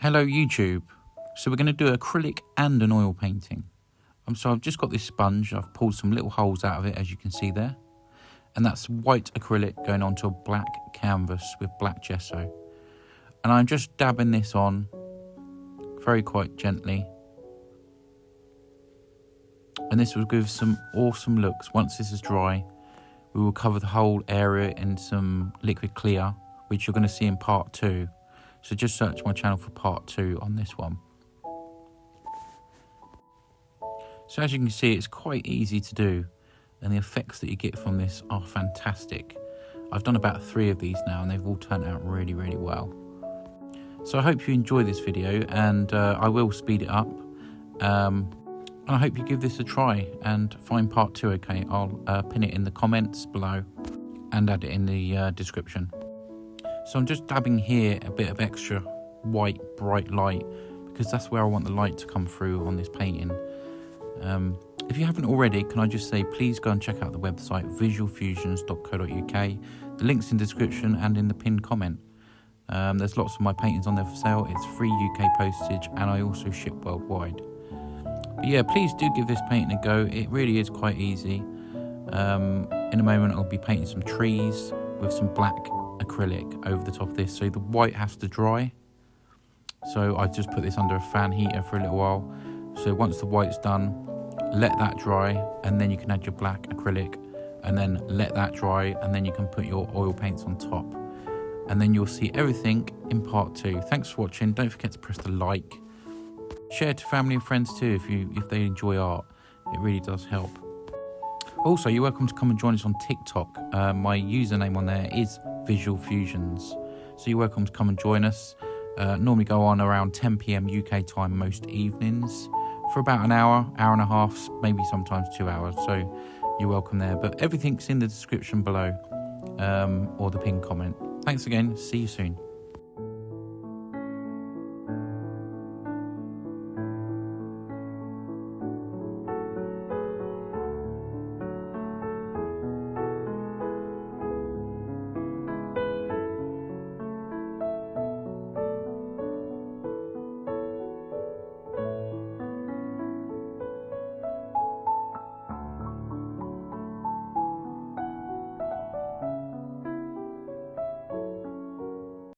Hello YouTube. So we're going to do acrylic and an oil painting. So I've just got this sponge. I've pulled some little holes out of it, as you can see there. And that's white acrylic going onto a black canvas with black gesso. And I'm just dabbing this on very quite gently. And this will give some awesome looks. Once this is dry, we will cover the whole area in some liquid clear, which you're going to see in part 2. So just search my channel for part 2 on this one. So as you can see, it's quite easy to do, and the effects that you get from this are fantastic. I've done about 3 of these now, and they've all turned out really, really well. So I hope you enjoy this video, and I will speed it up. And I hope you give this a try and find part 2, okay? I'll pin it in the comments below and add it in the description. So I'm just dabbing here a bit of extra white bright light, because that's where I want the light to come through on this painting. If you haven't already, can I just say please go and check out the website visualfusions.co.uk. The link's in the description and in the pinned comment. There's lots of my paintings on there for sale. It's free UK postage, and I also ship worldwide. But yeah, please do give this painting a go. It really is quite easy. In a moment I'll be painting some trees with some black acrylic over the top of this, so the white has to dry. So I just put this under a fan heater for a little while. So once the white's done, let that dry, and then you can add your black acrylic, and then let that dry, and then you can put your oil paints on top, and then you'll see everything in part 2. Thanks for watching. Don't forget to press the like, share to family and friends too if they enjoy art. It really does help. Also, you're welcome to come and join us on TikTok. My username on there is Visualfusions. So you're welcome to come and join us. Normally go on around 10 PM UK time most evenings for about an hour, hour and a half, maybe sometimes 2 hours. So you're welcome there. But everything's in the description below, or the pinned comment. Thanks again. See you soon.